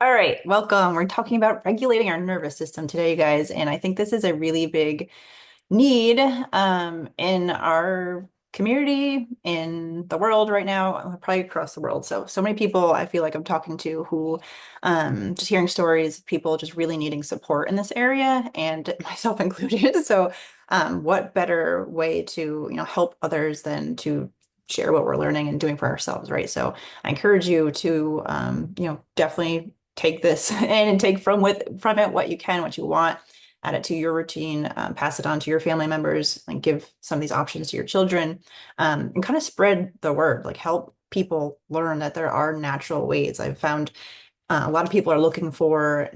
All right, welcome. We're talking about regulating our nervous system today, you guys, and I think this is a really big need in our community, in the world right now, probably across the world. So many people I feel like I'm talking to who just hearing stories of people just really needing support in this area, and myself included. What better way to, help others than to share what we're learning and doing for ourselves, right? So I encourage you to, definitely take this and take from it what you can, what you want, add it to your routine, pass it on to your family members, and give some of these options to your children, and kind of spread the word, like help people learn that there are natural ways. I've found a lot of people are looking for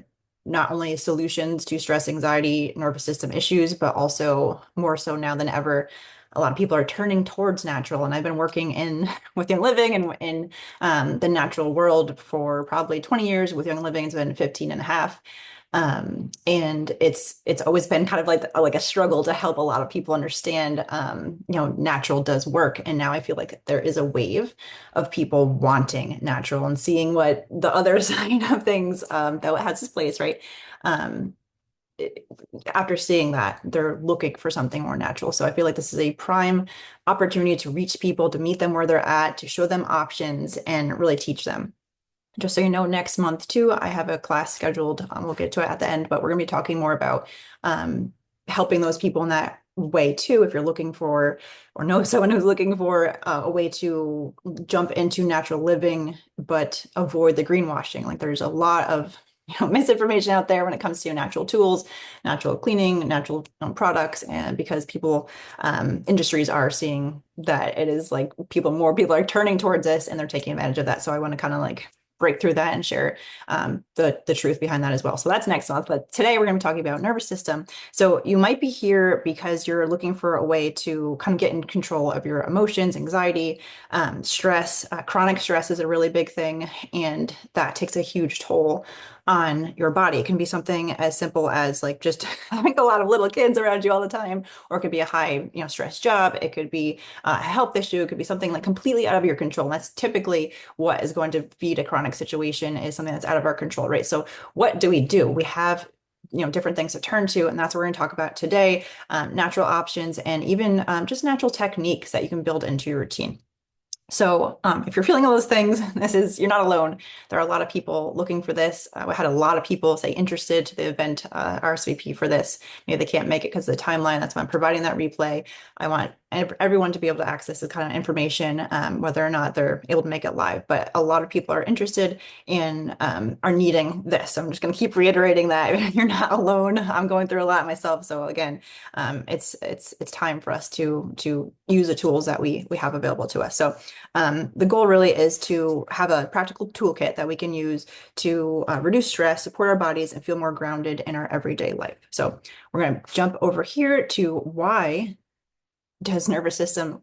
not only solutions to stress, anxiety, nervous system issues, but also more so now than ever, a lot of people are turning towards natural. And I've been working in with Young Living and in the natural world for probably 20 years. With Young Living, it's been 15 and a half. And it's always been kind of like a struggle to help a lot of people understand, natural does work. And now I feel like there is a wave of people wanting natural and seeing what the other side of things, that has its place, right? Um, it- After seeing that, they're looking for something more natural. So I feel like this is a prime opportunity to reach people, to meet them where they're at, to show them options and really teach them. Just so you know, next month too, I have a class scheduled. We'll get to it at the end, but we're going to be talking more about um, helping those people in that way too. If you're looking for or know someone who's looking for a way to jump into natural living, but avoid the greenwashing. Like there's a lot of misinformation out there when it comes to natural tools, natural cleaning, natural products, and because people, industries are seeing that it is like more people are turning towards this and they're taking advantage of that. So I want to kind of like break through that and share the truth behind that as well. So that's next month. But today we're going to be talking about nervous system. So you might be here because you're looking for a way to kind of get in control of your emotions, anxiety, stress. Chronic stress is a really big thing, and that takes a huge toll on your body. It can be something as simple as like just having a lot of little kids around you all the time, or it could be a high, stress job. It could be a health issue. It could be something like completely out of your control. And that's typically what is going to feed a chronic situation, is something that's out of our control, right? So what do? We have different things to turn to, and that's what we're going to talk about today. Natural options and even just natural techniques that you can build into your routine. So, if you're feeling all those things, you're not alone. There are a lot of people looking for this. We had a lot of people say interested to the event, RSVP for this. Maybe they can't make it because of the timeline. That's why I'm providing that replay. I want everyone to be able to access this kind of information, whether or not they're able to make it live. But a lot of people are interested and are needing this. So I'm just going to keep reiterating that you're not alone. I'm going through a lot myself. So again, it's time for us to use the tools that we have available to us. So the goal really is to have a practical toolkit that we can use to reduce stress, support our bodies, and feel more grounded in our everyday life. So we're going to jump over here to why does nervous system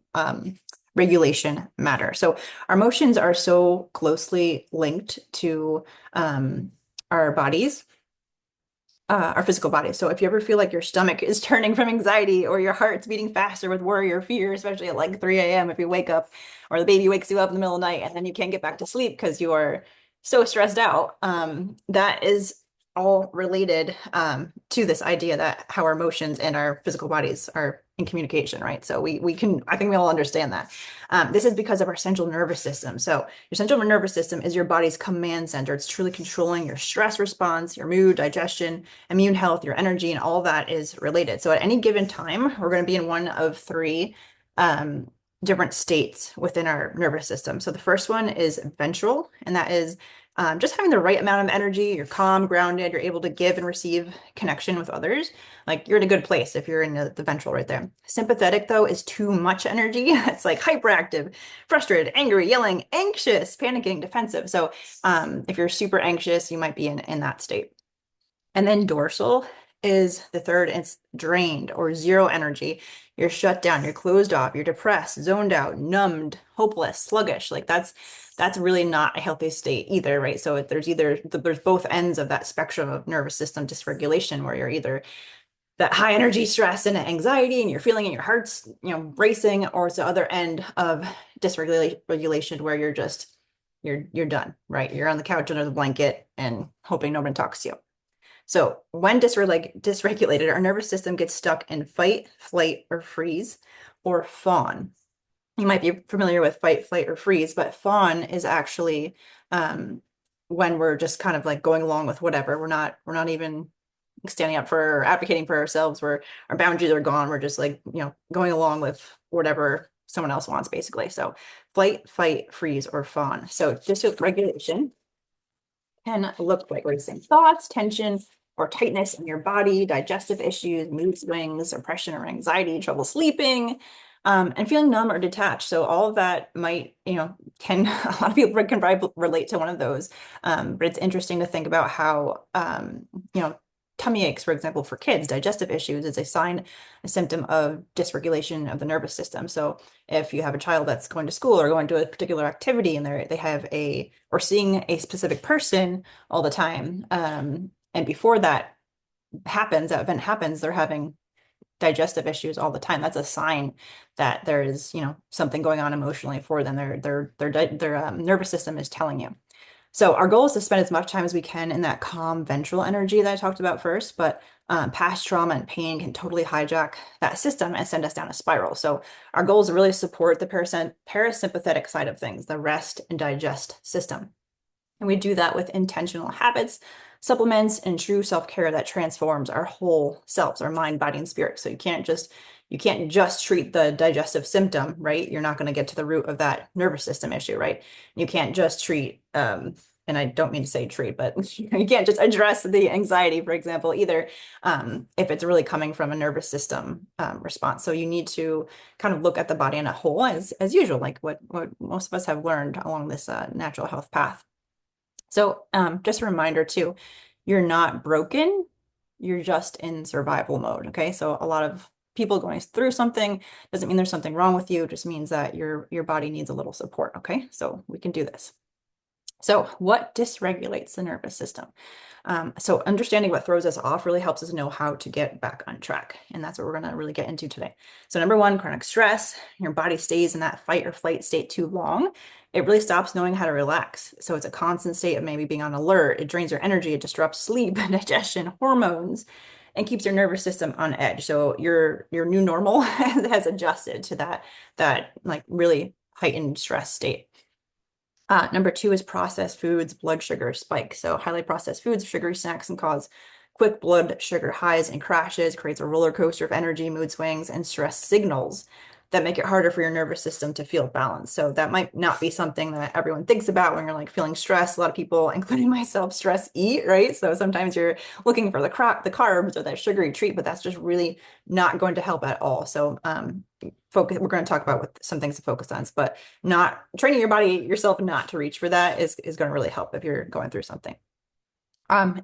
regulation matter? So our emotions are so closely linked to our bodies, our physical body. So if you ever feel like your stomach is turning from anxiety, or your heart's beating faster with worry or fear, especially at like 3 a.m. if you wake up, or the baby wakes you up in the middle of the night and then you can't get back to sleep because you are so stressed out, that is all related to this idea that how our emotions and our physical bodies are in communication, right? So we can, I think we all understand that. This is because of our central nervous system. So your central nervous system is your body's command center. It's truly controlling your stress response, your mood, digestion, immune health, your energy, and all that is related. So at any given time, we're going to be in one of three um, different states within our nervous system. So the first one is ventral, and that is just having the right amount of energy. You're calm, grounded, you're able to give and receive connection with others. Like you're in a good place if you're in the ventral right there. Sympathetic, though, is too much energy. It's like hyperactive, frustrated, angry, yelling, anxious, panicking, defensive. So if you're super anxious, you might be in that state. And then dorsal is the third. It's drained or zero energy. You're shut down, you're closed off, you're depressed, zoned out, numbed, hopeless, sluggish. Like that's really not a healthy state either, right? So there's both ends of that spectrum of nervous system dysregulation, where you're either that high energy stress and anxiety and you're feeling in your heart's, racing, or it's the other end of dysregulation where you're just you're done, right? You're on the couch under the blanket and hoping nobody talks to you. So when dysregulated, our nervous system gets stuck in fight, flight, or freeze, or fawn. You might be familiar with fight, flight, or freeze, but fawn is actually um, when we're just kind of like going along with whatever. We're not even standing up for or advocating for ourselves, where our boundaries are gone. We're just like, going along with whatever someone else wants, basically. So flight, fight, freeze, or fawn. So dysregulation can look like racing thoughts, tension or tightness in your body, digestive issues, mood swings, oppression or anxiety, trouble sleeping, and feeling numb or detached. So all of that might, can a lot of people can probably relate to one of those. But it's interesting to think about how, tummy aches, for example, for kids, digestive issues is a symptom of dysregulation of the nervous system. So if you have a child that's going to school or going to a particular activity and they have or seeing a specific person all the time, and before that event happens, they're having digestive issues all the time. That's a sign that there is, something going on emotionally for them. Their nervous system is telling you. So our goal is to spend as much time as we can in that calm ventral energy that I talked about first, but past trauma and pain can totally hijack that system and send us down a spiral. So our goal is to really support the parasympathetic side of things, the rest and digest system. And we do that with intentional habits, supplements, and true self-care that transforms our whole selves, our mind, body, and spirit. So you can't just treat the digestive symptom, right? You're not going to get to the root of that nervous system issue, right? You can't just treat, and I don't mean to say treat, but you can't just address the anxiety, for example, either, if it's really coming from a nervous system response. So you need to kind of look at the body in a whole, as usual, like what most of us have learned along this natural health path. So just a reminder too, you're not broken, you're just in survival mode. Okay. So a lot of people going through something doesn't mean there's something wrong with you, it just means that your body needs a little support. Okay. So we can do this. So what dysregulates the nervous system? So understanding what throws us off really helps us know how to get back on track. And that's what we're going to really get into today. So number one, chronic stress. Your body stays in that fight or flight state too long. It really stops knowing how to relax. So it's a constant state of maybe being on alert. It drains your energy. It disrupts sleep, digestion, hormones, and keeps your nervous system on edge. So your new normal has adjusted to that like really heightened stress state. Number two is processed foods, blood sugar spike. So highly processed foods, sugary snacks can cause quick blood sugar highs and crashes, creates a roller coaster of energy, mood swings, and stress signals that make it harder for your nervous system to feel balanced. So that might not be something that everyone thinks about when you're like feeling stressed. A lot of people, including myself, stress eat, right? So sometimes you're looking for the carbs or that sugary treat, but that's just really not going to help at all. So we're going to talk about what some things to focus on, but not training your body yourself not to reach for that is going to really help if you're going through something.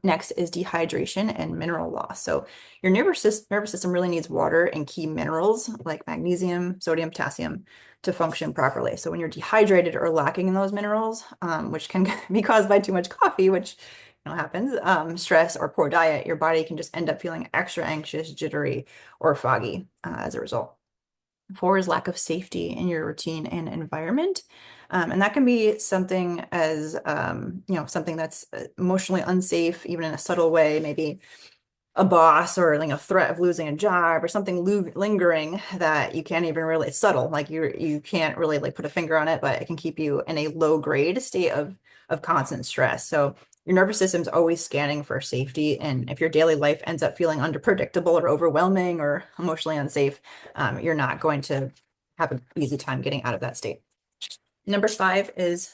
Next is dehydration and mineral loss. So your nervous system really needs water and key minerals like magnesium, sodium, potassium to function properly. So when you're dehydrated or lacking in those minerals, which can be caused by too much coffee, which happens, stress or poor diet, your body can just end up feeling extra anxious, jittery, or foggy as a result. Four is lack of safety in your routine and environment. And that can be something as, something that's emotionally unsafe, even in a subtle way, maybe a boss or like a threat of losing a job or something lingering that you can't even really, it's subtle, like you can't really like put a finger on it, but it can keep you in a low grade state of constant stress. So your nervous system's always scanning for safety. And if your daily life ends up feeling unpredictable or overwhelming or emotionally unsafe, you're not going to have an easy time getting out of that state. Number five is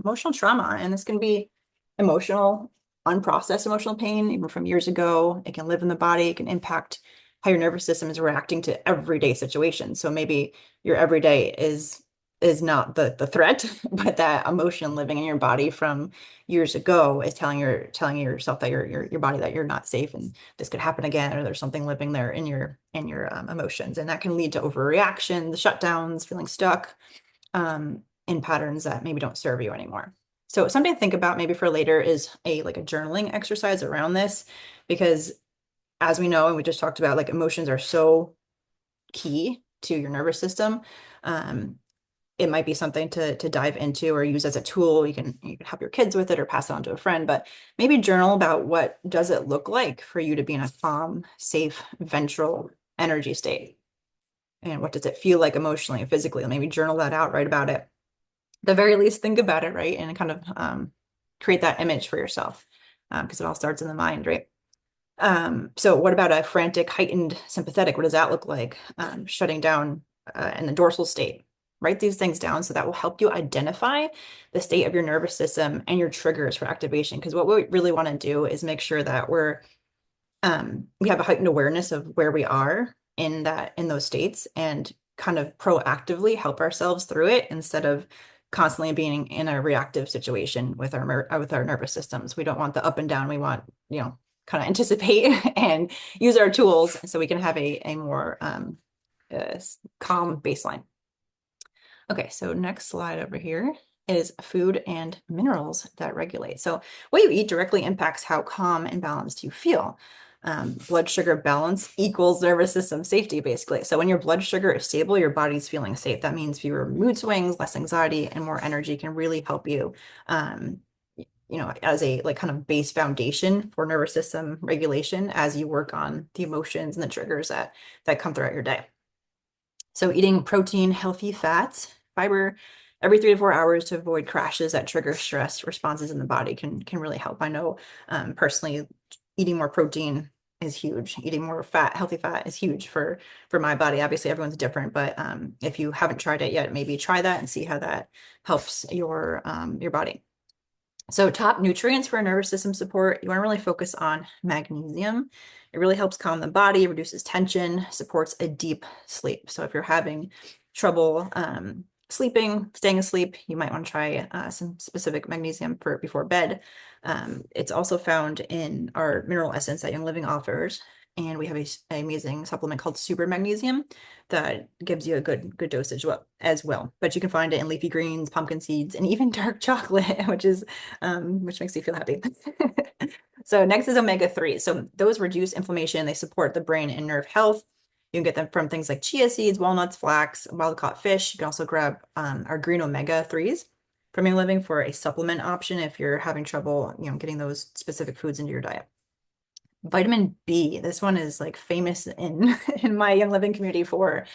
emotional trauma. And this can be emotional, unprocessed emotional pain, even from years ago. It can live in the body. It can impact how your nervous system is reacting to everyday situations. So maybe your everyday is not the threat, but that emotion living in your body from years ago is telling yourself that your body that you're not safe and this could happen again, or there's something living there in your emotions, and that can lead to overreaction, the shutdowns, feeling stuck in patterns that maybe don't serve you anymore. So something to think about maybe for later is a journaling exercise around this, because as we know, and we just talked about, like emotions are so key to your nervous system. it might be something to dive into or use as a tool. You can help your kids with it or pass it on to a friend, but maybe journal about what does it look like for you to be in a calm, safe, ventral energy state. And what does it feel like emotionally and physically? Maybe journal that out, write about it. At the very least, think about it, right? And kind of create that image for yourself because it all starts in the mind, right? So what about a frantic, heightened sympathetic? What does that look like? Shutting down in the dorsal state. Write these things down so that will help you identify the state of your nervous system and your triggers for activation. Because what we really want to do is make sure that we have a heightened awareness of where we are in those states and kind of proactively help ourselves through it instead of constantly being in a reactive situation with our nervous systems. We don't want the up and down. We want, kind of anticipate and use our tools so we can have a more calm baseline. Okay, so next slide over here is food and minerals that regulate. So what you eat directly impacts how calm and balanced you feel. Blood sugar balance equals nervous system safety, basically. So when your blood sugar is stable, your body's feeling safe. That means fewer mood swings, less anxiety, and more energy can really help you, as a like kind of base foundation for nervous system regulation as you work on the emotions and the triggers that come throughout your day. So eating protein, healthy fats, fiber every 3 to 4 hours to avoid crashes that trigger stress responses in the body can really help. I know personally eating more protein is huge. Eating more fat, healthy fat is huge for my body. Obviously, everyone's different, but if you haven't tried it yet, maybe try that and see how that helps your body. So top nutrients for nervous system support, you want to really focus on magnesium. It really helps calm the body, reduces tension, supports a deep sleep. So if you're having trouble sleeping, staying asleep, you might want to try some specific magnesium for before bed. It's also found in our mineral essence that Young Living offers. And we have an amazing supplement called Super Magnesium that gives you a good dosage as well. But you can find it in leafy greens, pumpkin seeds, and even dark chocolate, which makes you feel happy. So next is omega-3. So those reduce inflammation. They support the brain and nerve health. You can get them from things like chia seeds, walnuts, flax, wild-caught fish. You can also grab our green omega-3s from Young Living for a supplement option if you're having trouble, getting those specific foods into your diet. Vitamin B, this one is like famous in in my Young Living community for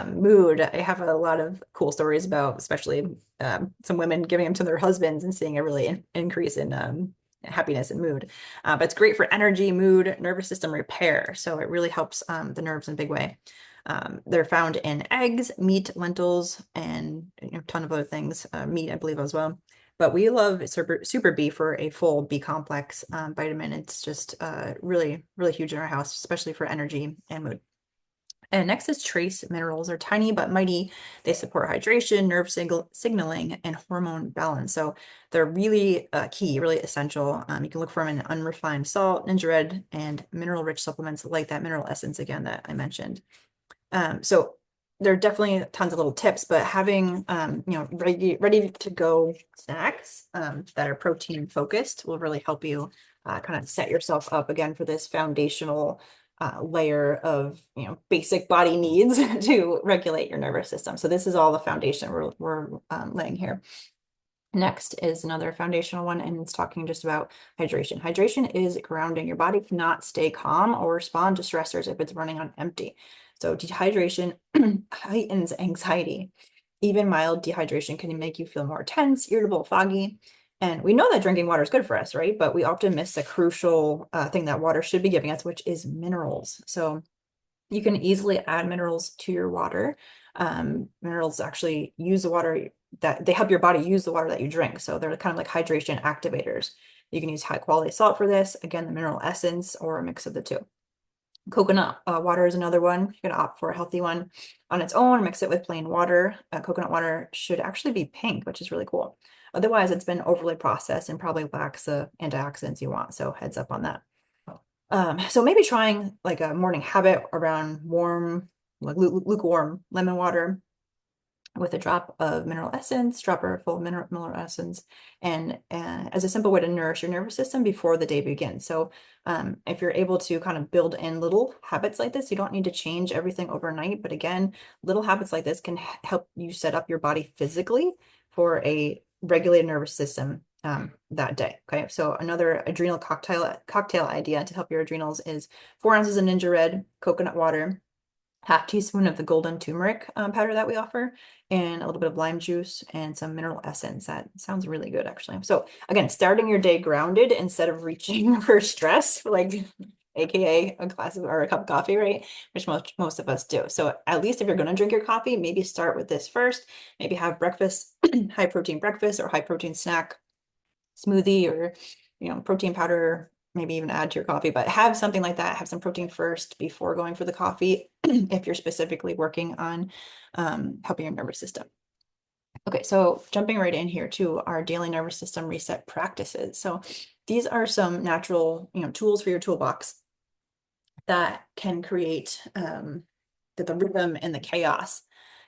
mood. I have a lot of cool stories about, especially some women giving them to their husbands and seeing a really increase in happiness and mood. But it's great for energy, mood, nervous system repair. So it really helps the nerves in a big way. They're found in eggs, meat, lentils, and a ton of other things. Meat, I believe, as well. But we love Super B for a full B complex vitamin. It's just really, really huge in our house, especially for energy and mood. And next is trace minerals. They're tiny but mighty. They support hydration, nerve signaling, and hormone balance. So they're really key, really essential. You can look for them in unrefined salt, Ninja Red, and mineral-rich supplements like that mineral essence again that I mentioned. So there are definitely tons of little tips, but having ready to go snacks that are protein focused will really help you kind of set yourself up again for this foundational layer of basic body needs to regulate your nervous system. So this is all the foundation we're laying here. Next is another foundational one, and it's talking just about hydration. Hydration is grounding. Your body cannot stay calm or respond to stressors if it's running on empty. So dehydration heightens anxiety. Even mild dehydration can make you feel more tense, irritable, foggy. And we know that drinking water is good for us, right? But we often miss a crucial thing that water should be giving us, which is minerals. So you can easily add minerals to your water. Minerals actually use the water that they help your body use the water that you drink. So they're kind of like hydration activators. You can use high quality salt for this. Again, the mineral essence or a mix of the two. Coconut water is another one. You can opt for a healthy one on its own, mix it with plain water. Coconut water should actually be pink, which is really cool. Otherwise, it's been overly processed and probably lacks the antioxidants you want. So heads up on that. So maybe trying like a morning habit around warm, like lukewarm lemon water. with a drop of mineral essence, dropper full of mineral essence, and as a simple way to nourish your nervous system before the day begins. So if you're able to kind of build in little habits like this, you don't need to change everything overnight. But again, little habits like this can help you set up your body physically for a regulated nervous system that day. Okay, so another adrenal cocktail idea to help your adrenals is 4 ounces of Ninja Red, coconut water, half teaspoon of the golden turmeric powder that we offer, and a little bit of lime juice and some mineral essence. That sounds really good, actually. So again, starting your day grounded instead of reaching for stress, like AKA a glass of or a cup of coffee, right? Which most of us do. So at least if you're going to drink your coffee, maybe start with this first. Maybe have breakfast, high protein breakfast or high protein snack, smoothie, or protein powder, maybe even add to your coffee, but have something like that. Have some protein first before going for the coffee if you're specifically working on helping your nervous system. Okay, so jumping right in here to our daily nervous system reset practices. So these are some natural, tools for your toolbox that can create the rhythm and the chaos,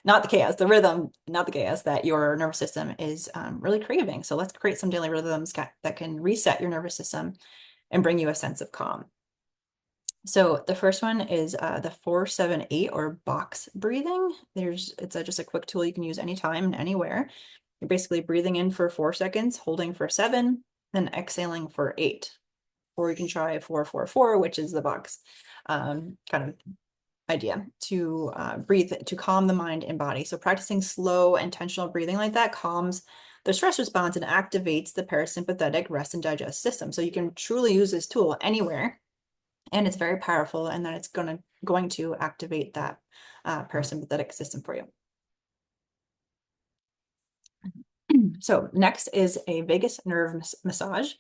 not the chaos, the rhythm, not the chaos that your nervous system is really craving. So let's create some daily rhythms that can reset your nervous system and bring you a sense of calm. So the first one is the 4-7-8 or box breathing. It's just a quick tool you can use anytime and anywhere. You're basically breathing in for 4 seconds, holding for 7, then exhaling for 8. Or you can try 4-4-4, which is the box kind of idea to breathe to calm the mind and body. So practicing slow, intentional breathing like that calms the stress response and activates the parasympathetic rest and digest system. So you can truly use this tool anywhere, and it's very powerful, and then it's going to activate that parasympathetic system for you. So next is a vagus nerve massage.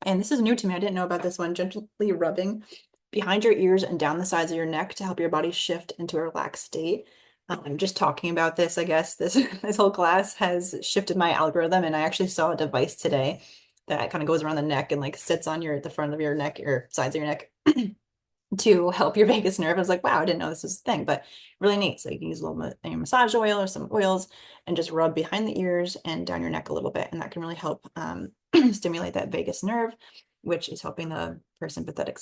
And this is new to me. I didn't know about this one. Gently rubbing behind your ears and down the sides of your neck to help your body shift into a relaxed state. Just talking about this, I guess this whole class has shifted my algorithm, and I actually saw a device today that kind of goes around the neck and like sits on the front of your neck or sides of your neck to help your vagus nerve. I was like, wow, I didn't know this was a thing, but really neat. So you can use a little massage oil or some oils and just rub behind the ears and down your neck a little bit, and that can really help stimulate that vagus nerve, which is helping the parasympathetic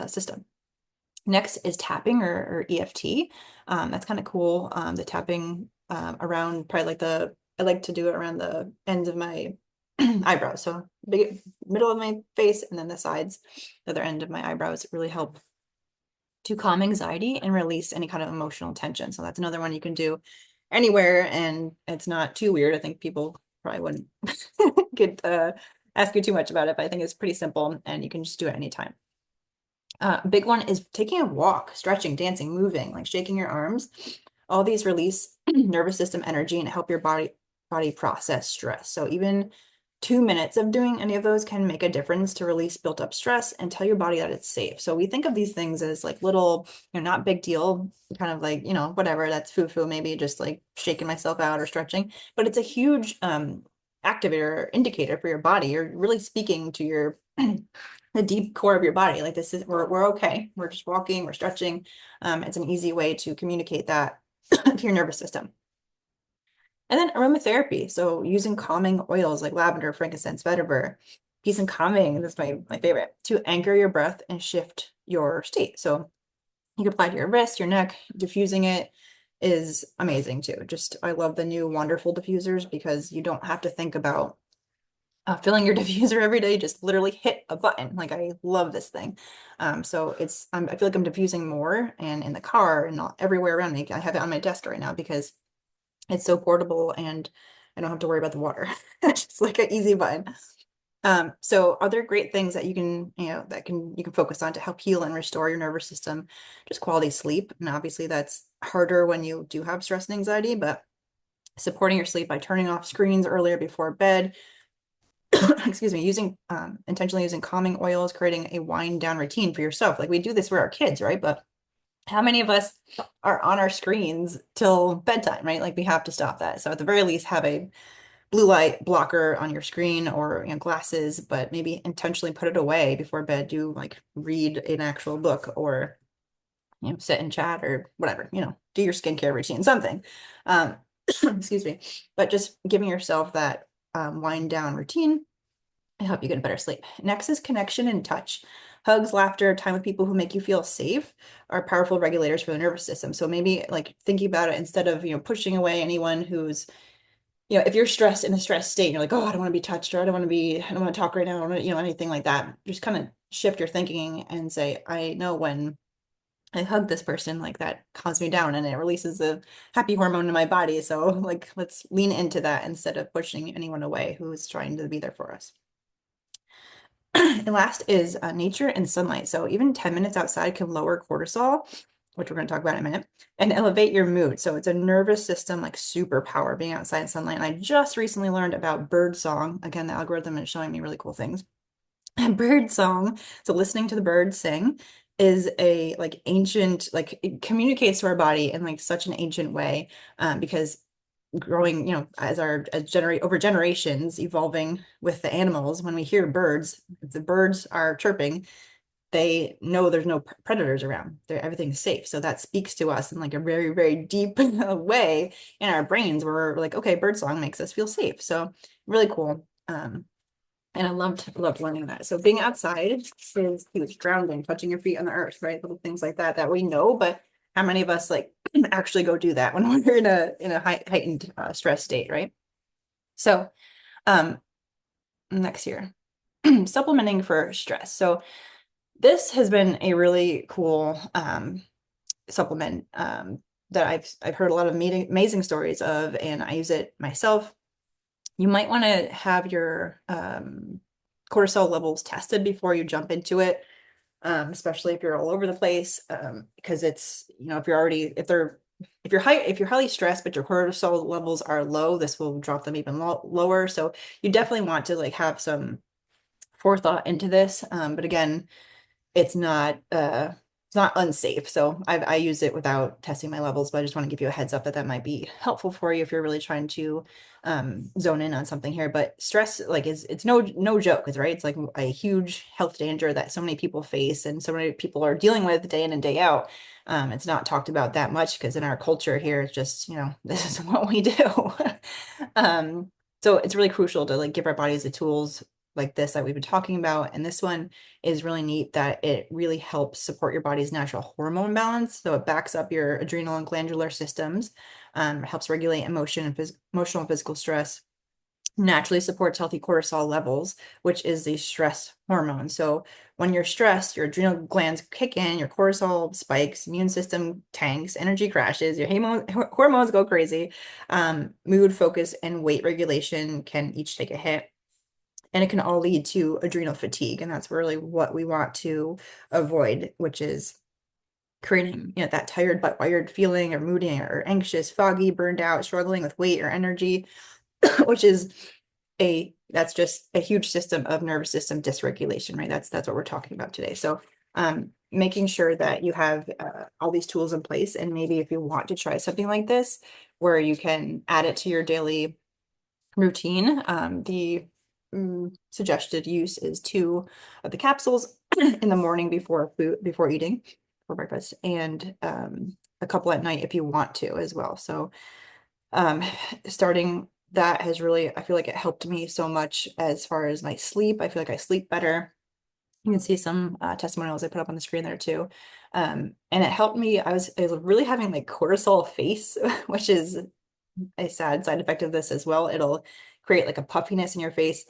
system. Next is tapping or EFT. That's kind of cool. The tapping around probably I like to do it around the ends of my eyebrows. So big middle of my face and then the sides, the other end of my eyebrows really help to calm anxiety and release any kind of emotional tension. So that's another one you can do anywhere, and it's not too weird. I think people probably wouldn't get ask you too much about it, but I think it's pretty simple and you can just do it anytime. Big one is taking a walk, stretching, dancing, moving, like shaking your arms. All these release nervous system energy and help your body process stress. So even 2 minutes of doing any of those can make a difference to release built up stress and tell your body that it's safe. So we think of these things as like little, not big deal, kind of like, whatever, that's foo-foo, maybe just like shaking myself out or stretching, but it's a huge activator indicator for your body. You're really speaking to your the deep core of your body. Like this is we're okay. We're just walking, we're stretching. It's an easy way to communicate that to your nervous system. And then aromatherapy. So using calming oils like lavender, frankincense, vetiver, peace and calming. That's my favorite, to anchor your breath and shift your state. So you can apply to your wrist, your neck. Diffusing it is amazing too. I love the new wonderful diffusers because you don't have to think about filling your diffuser every day. Just literally hit a button. Like I love this thing. So I feel like I'm diffusing more, and in the car and everywhere around me. I have it on my desk right now because it's so portable and I don't have to worry about the water. It's just like an easy button. So other great things that you can, you can focus on to help heal and restore your nervous system, just quality sleep. And obviously that's harder when you do have stress and anxiety, but supporting your sleep by turning off screens earlier before bed, excuse me, intentionally using calming oils, creating a wind down routine for yourself. Like we do this for our kids, right? But how many of us are on our screens till bedtime, right? Like we have to stop that. So at the very least, have a blue light blocker on your screen or glasses, but maybe intentionally put it away before bed. Do like read an actual book or sit and chat or whatever, do your skincare routine, something. excuse me, but just giving yourself that wind down routine and help you get a better sleep. Next is connection and touch. Hugs, laughter, time with people who make you feel safe are powerful regulators for the nervous system. So maybe like thinking about it instead of, pushing away anyone who's, if you're stressed in a stressed state, you're like, oh, I don't want to be touched, or I don't want to talk right now, I don't want to, anything like that. Just kind of shift your thinking and say, I know when I hug this person, like that calms me down and it releases the happy hormone in my body. So like, let's lean into that instead of pushing anyone away who's trying to be there for us. And last is nature and sunlight. So even 10 minutes outside can lower cortisol, which we're going to talk about in a minute, and elevate your mood. So it's a nervous system like superpower being outside in sunlight. And I just recently learned about bird song. Again, the algorithm is showing me really cool things. And bird song, so listening to the birds sing is a like ancient, like it communicates to our body in like such an ancient way, because growing, as generate over generations, evolving with the animals, when we hear birds, if the birds are chirping, they know there's no predators around. Everything's safe. So that speaks to us in like a very, very deep way in our brains where we're like, okay, bird song makes us feel safe. So really cool. And I loved learning that. So being outside is huge, grounding, touching your feet on the earth, right? Little things like that that we know, but how many of us like actually go do that when we're in a heightened stress state, right? So um next year, supplementing for stress. So this has been a really cool supplement that I've heard a lot of amazing stories of, and I use it myself. You might want to have your cortisol levels tested before you jump into it, especially if you're all over the place, because it's, if you're highly stressed, but your cortisol levels are low, this will drop them even lower. So you definitely want to like have some forethought into this. But again, it's not unsafe. So I use it without testing my levels, but I just want to give you a heads up that that might be helpful for you if you're really trying to zone in on something here. But stress, like, it's no joke, right? It's like a huge health danger that so many people face and so many people are dealing with day in and day out. It's not talked about that much because in our culture here, it's just, this is what we do. So it's really crucial to like give our bodies the tools like this that we've been talking about. And this one is really neat that it really helps support your body's natural hormone balance. So it backs up your adrenal and glandular systems, helps regulate emotional and physical stress, naturally supports healthy cortisol levels, which is the stress hormone. So when you're stressed, your adrenal glands kick in, your cortisol spikes, immune system tanks, energy crashes, your hormones go crazy. Mood, focus, and weight regulation can each take a hit. And it can all lead to adrenal fatigue. And that's really what we want to avoid, which is creating, that tired but wired feeling or moody or anxious, foggy, burned out, struggling with weight or energy, which is that's just a huge system of nervous system dysregulation, right? That's what we're talking about today. So making sure that you have all these tools in place, and maybe if you want to try something like this, where you can add it to your daily routine, the suggested use is 2 of the capsules in the morning before eating for breakfast, and a couple at night if you want to as well. So starting that has really, I feel like it helped me so much as far as my sleep. I feel like I sleep better. You can see some testimonials I put up on the screen there too. And it helped me. I was really having like cortisol face, which is a sad side effect of this as well. It'll create like a puffiness in your face,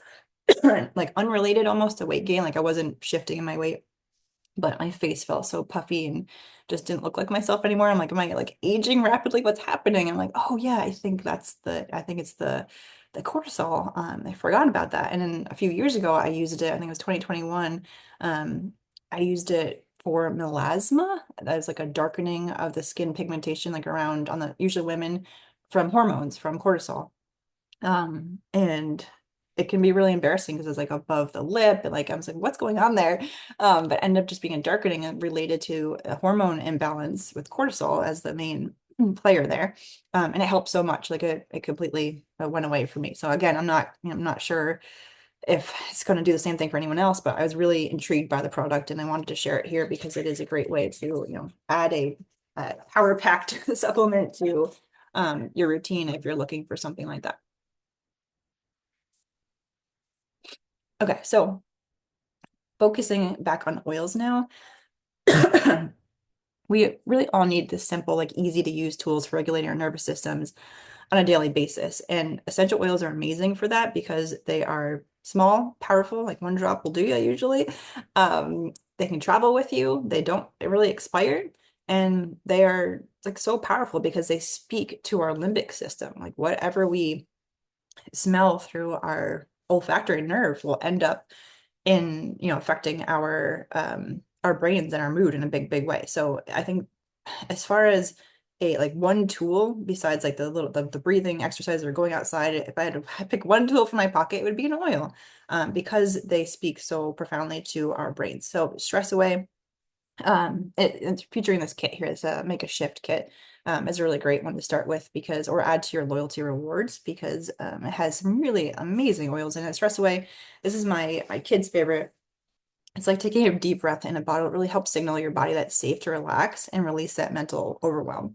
like unrelated almost to weight gain. Like I wasn't shifting in my weight, but my face felt so puffy and just didn't look like myself anymore. I'm like, am I like aging rapidly? What's happening? I'm like, oh yeah, I think it's the cortisol. I forgot about that. And then a few years ago, I used it, I think it was 2021. I used it for melasma. That is like a darkening of the skin pigmentation, like around on the usually women from hormones, from cortisol. And it can be really embarrassing because it's like above the lip and like I was like, what's going on there? But ended up just being a darkening and related to a hormone imbalance with cortisol as the main player there. And it helped so much. Like it completely went away for me. So again, I'm not sure if it's going to do the same thing for anyone else, but I was really intrigued by the product and I wanted to share it here because it is a great way to, add a power packed supplement to your routine if you're looking for something like that. Okay, so focusing back on oils now. We really all need this simple, like easy to use tools for regulating our nervous systems on a daily basis. And essential oils are amazing for that because they are small, powerful, like one drop will do you usually. They can travel with you. They don't really expire. And they are like so powerful because they speak to our limbic system. Like whatever we smell through our olfactory nerve will end up in, affecting our brains and our mood in a big way. So I think as far as a like one tool besides like the breathing exercise or going outside, if I had to pick one tool from my pocket, it would be an oil, because they speak so profoundly to our brains. So Stress Away, it's featuring this kit here, this Make a Shift kit, is a really great one to start with because, or add to your loyalty rewards because it has some really amazing oils in it. Stress Away, this is my kid's favorite. It's like taking a deep breath in a bottle. It really helps signal your body that it's safe to relax and release that mental overwhelm.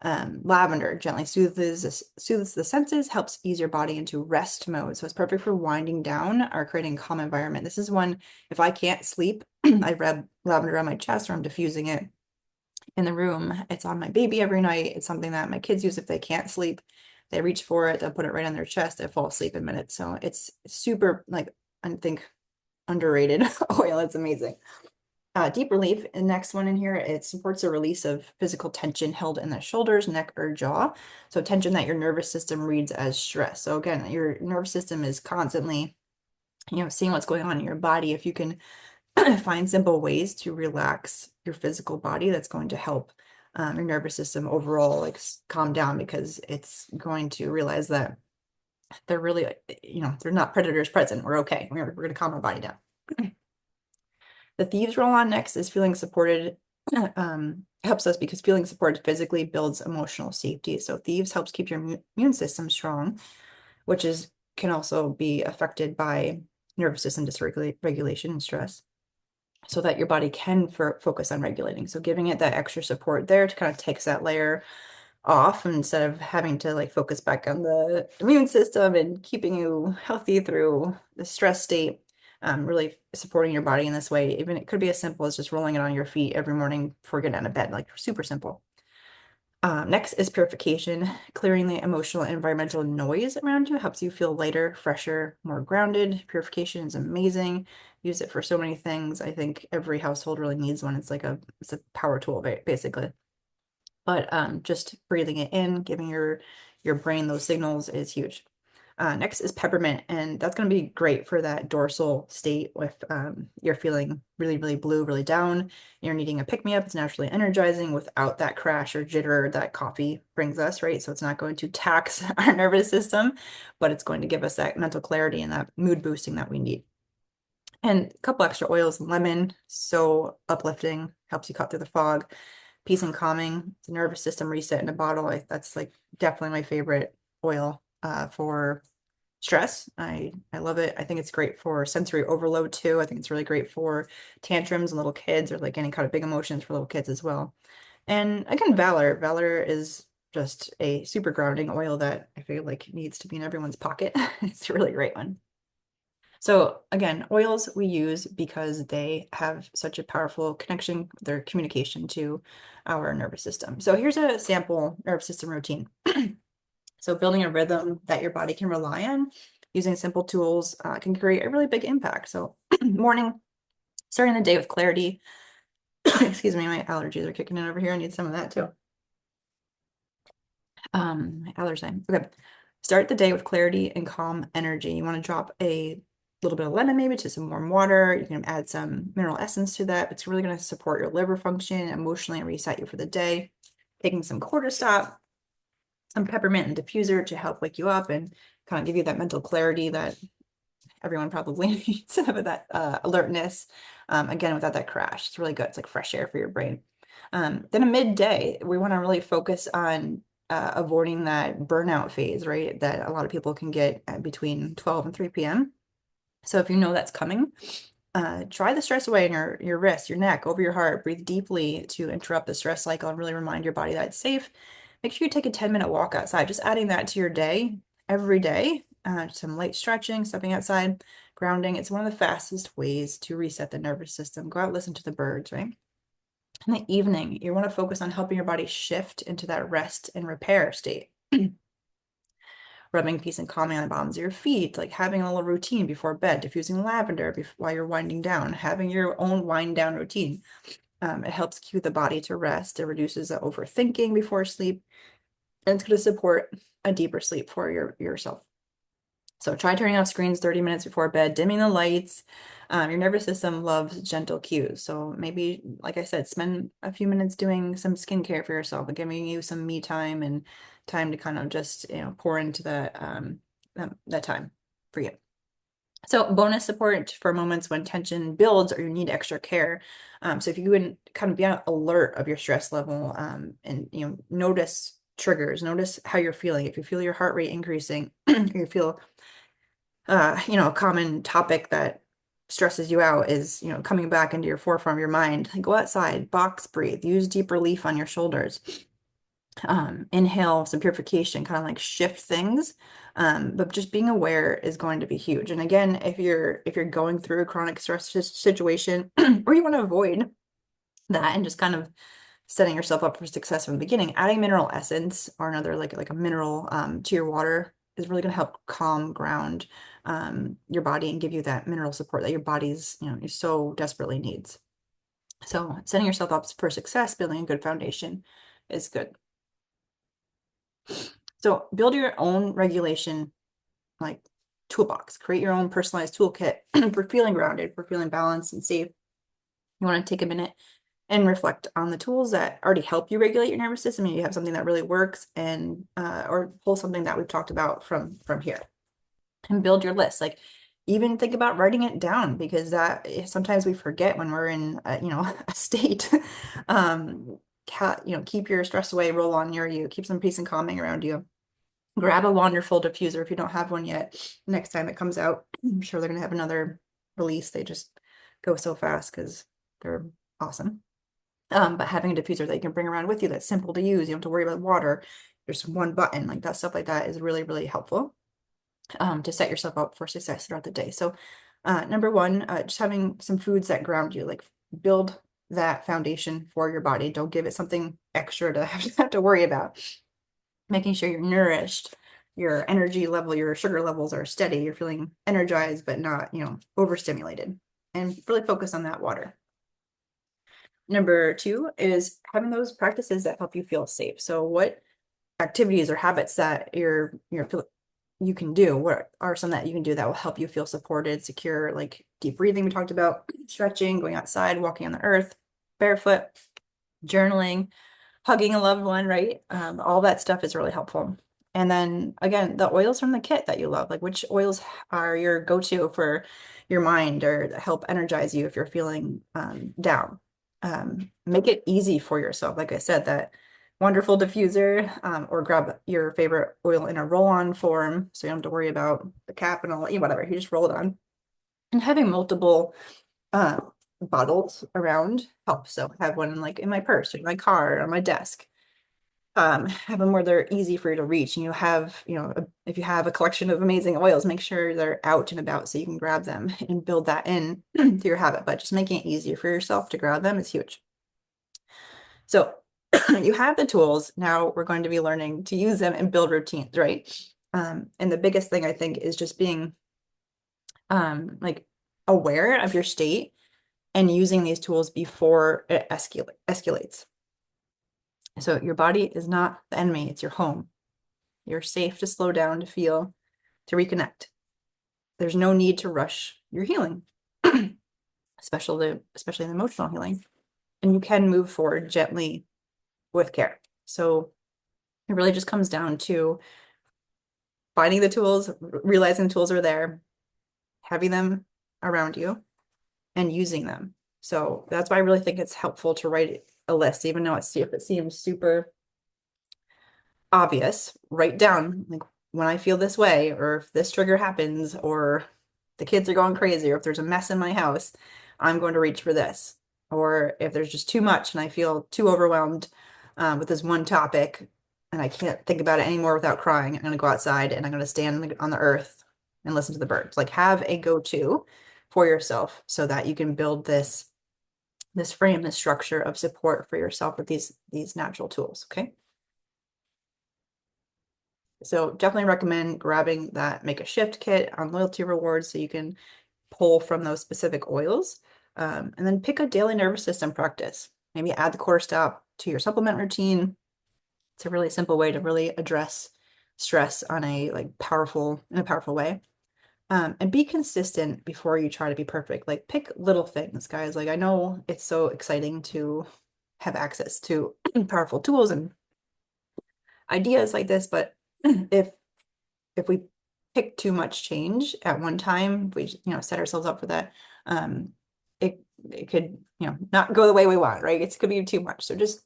Lavender gently soothes the senses, helps ease your body into rest mode. So it's perfect for winding down or creating a calm environment. This is one, if I can't sleep, I rub lavender on my chest or I'm diffusing it in the room. It's on my baby every night. It's something that my kids use if they can't sleep. They reach for it, they'll put it right on their chest, they fall asleep in minutes. So it's super, like, I think underrated oil. It's amazing. Deep relief, the next one in here, it supports the release of physical tension held in the shoulders, neck, or jaw. So tension that your nervous system reads as stress. So again, your nervous system is constantly, seeing what's going on in your body. If you can find simple ways to relax your physical body, that's going to help your nervous system overall like calm down because it's going to realize that they're really, they're not predators present. We're okay. We're going to calm our body down. The thieves roll on next is feeling supported. Helps us because feeling supported physically builds emotional safety. So thieves helps keep your immune system strong, which is can also be affected by nervous system dysregulation and stress, so that your body can focus on regulating. So giving it that extra support there to kind of takes that layer off instead of having to like focus back on the immune system and keeping you healthy through the stress state. Really supporting your body in this way. Even it could be as simple as just rolling it on your feet every morning before getting out of bed, like super simple. Next is purification. Clearing the emotional and environmental noise around you helps you feel lighter, fresher, more grounded. Purification is amazing. Use it for so many things. I think every household really needs one. It's a power tool, basically. But just breathing it in, giving your brain those signals is huge. Next is peppermint, and that's going to be great for that dorsal state if you're feeling really blue, really down. You're needing a pick-me-up. It's naturally energizing without that crash or jitter that coffee brings us, right? So it's not going to tax our nervous system, but it's going to give us that mental clarity and that mood boosting that we need. And a couple extra oils, lemon, so uplifting, helps you cut through the fog. Peace and calming, the nervous system reset in a bottle. That's like definitely my favorite oil for stress. I love it. I think it's great for sensory overload too. I think it's really great for tantrums and little kids or like any kind of big emotions for little kids as well. And again, Valor. Valor is just a super grounding oil that I feel like needs to be in everyone's pocket. It's a really great one. So again, oils we use because they have such a powerful connection, their communication to our nervous system. So here's a sample nervous system routine. So building a rhythm that your body can rely on using simple tools can create a really big impact. So morning, starting the day with clarity. Excuse me, my allergies are kicking in over here. I need some of that too. Allergy. Okay. Start the day with clarity and calm energy. You want to drop a little bit of lemon maybe to some warm water. You can add some mineral essence to that. It's really going to support your liver function, emotionally reset you for the day. Taking some cortisol, some peppermint and diffuser to help wake you up and kind of give you that mental clarity that everyone probably needs with that alertness. Again, without that crash, it's really good. It's like fresh air for your brain. Then a midday, we want to really focus on avoiding that burnout phase, right? That a lot of people can get at between 12 and 3 p.m. So if you know that's coming, try the Stress Away in your wrist, your neck, over your heart. Breathe deeply to interrupt the stress cycle and really remind your body that it's safe. make sure you take a 10-minute walk outside, just adding that to your day every day. Some light stretching, stepping outside, grounding. It's one of the fastest ways to reset the nervous system. Go out, listen to the birds, right? In the evening, you want to focus on helping your body shift into that rest and repair state. Rubbing peace and calming on the bottoms of your feet, like having a little routine before bed, diffusing lavender while you're winding down, having your own wind down routine. It helps cue the body to rest. It reduces the overthinking before sleep, and it's going to support a deeper sleep for yourself. So try turning off screens 30 minutes before bed, dimming the lights. Your nervous system loves gentle cues. So maybe, like I said, spend a few minutes doing some skincare for yourself, and giving you some me time and time to kind of just, pour into that time for you. So bonus support for moments when tension builds or you need extra care. So if you can kind of be on alert of your stress level, and notice triggers, notice how you're feeling. If you feel your heart rate increasing, or you feel a common topic that stresses you out is, coming back into your forefront of your mind. Go outside, box breathe, use deep relief on your shoulders. Inhale some purification, kind of like shift things. But just being aware is going to be huge. And again, if you're going through a chronic stress situation, or you want to avoid that and just kind of setting yourself up for success from the beginning, adding mineral essence or another like a mineral to your water is really going to help calm, ground your body and give you that mineral support that your body's so desperately needs. So setting yourself up for success, building a good foundation is good. So build your own regulation like toolbox, create your own personalized toolkit for feeling grounded, for feeling balanced and safe. You want to take a minute and reflect on the tools that already help you regulate your nervous system. You have something that really works, and or pull something that we've talked about from here, and build your list. Like, even think about writing it down, because that sometimes we forget when we're in a state. Keep your stress away, roll on near you, keep some peace and calming around you. Grab a wonderful diffuser if you don't have one yet. Next time it comes out, I'm sure they're gonna have another release. They just go so fast because they're awesome. But having a diffuser that you can bring around with you that's simple to use, you don't have to worry about water. There's one button, like that, stuff like that is really, really helpful to set yourself up for success throughout the day. So number one, just having some foods that ground you, like build that foundation for your body. Don't give it something extra to have to worry about. Making sure you're nourished, your energy level, your sugar levels are steady, you're feeling energized but not, overstimulated, and really focus on that water. Number two is having those practices that help you feel safe. So what activities or habits that you can do? What are some that you can do that will help you feel supported, secure? Like deep breathing, we talked about, stretching, going outside, walking on the earth, barefoot, journaling, hugging a loved one, right? All that stuff is really helpful. And then again, the oils from the kit that you love, like which oils are your go-to for your mind or help energize you if you're feeling down. Make it easy for yourself. Like I said, that wonderful diffuser, or grab your favorite oil in a roll-on form, so you don't have to worry about the cap and all, whatever, you just roll it on. And having multiple bottles around helps. So have one like in my purse or in my car or on my desk. Have them where they're easy for you to reach. And if you have a collection of amazing oils, make sure they're out and about so you can grab them and build that in to your habit. But just making it easier for yourself to grab them is huge. So you have the tools. Now we're going to be learning to use them and build routines, right? And the biggest thing I think is just being like aware of your state and using these tools before it escalates. So your body is not the enemy, it's your home. You're safe to slow down, to feel, to reconnect. There's no need to rush your healing, especially the emotional healing. And you can move forward gently with care. So it really just comes down to finding the tools, realizing the tools are there, having them around you, and using them. So that's why I really think it's helpful to write a list, even though if it seems super obvious. Write down, like, when I feel this way, or if this trigger happens, or the kids are going crazy, or if there's a mess in my house, I'm going to reach for this. Or if there's just too much and I feel too overwhelmed with this one topic, and I can't think about it anymore without crying. I'm going to go outside and I'm going to stand on the earth and listen to the birds. Like have a go-to for yourself so that you can build this frame, this structure of support for yourself with these natural tools. Okay. So definitely recommend grabbing that Make a Shift kit on loyalty rewards so you can pull from those specific oils. And then pick a daily nervous system practice. Maybe add the core stop to your supplement routine. It's a really simple way to really address stress on a in a powerful way. And be consistent before you try to be perfect. Like pick little things, guys. Like I know it's so exciting to have access to powerful tools and ideas like this, but if we pick too much change at one time, we set ourselves up for that. Um, it could not go the way we want, right? It could be too much. So just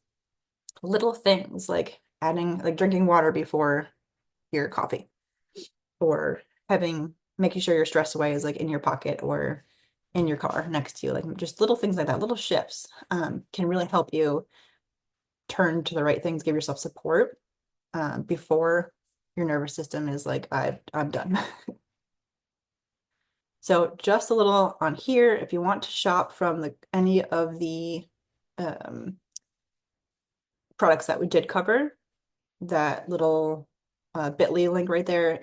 little things like drinking water before your coffee, or making sure your stress away is like in your pocket or in your car next to you. Like just little things like that, little shifts can really help you turn to the right things, give yourself support before your nervous system is like, I'm done. So just a little on here, if you want to shop from any of the um, products that we did cover, that little bit.ly link right there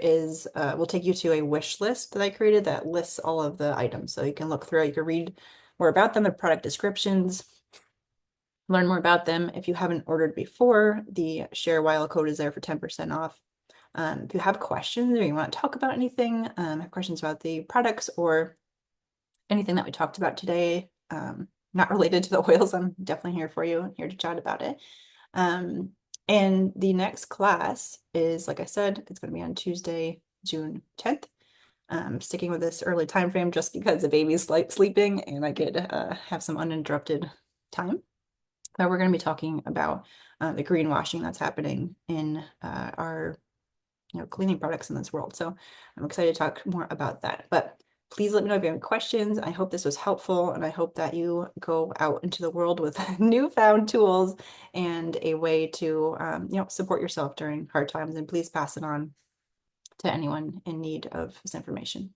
will take you to a wish list that I created that lists all of the items. So you can look through it, you can read more about them, the product descriptions, learn more about them. If you haven't ordered before, the share while code is there for 10% off. If you have questions or you want to talk about anything, have questions about the products or anything that we talked about today, not related to the oils, I'm definitely here for you, here to chat about it. And the next class is, like I said, it's going to be on Tuesday, June 10th. Sticking with this early time frame just because the baby's sleeping and I could have some uninterrupted time. But we're going to be talking about the greenwashing that's happening in our cleaning products in this world. So I'm excited to talk more about that. But please let me know if you have any questions. I hope this was helpful, and I hope that you go out into the world with newfound tools and a way to support yourself during hard times. And please pass it on to anyone in need of this information.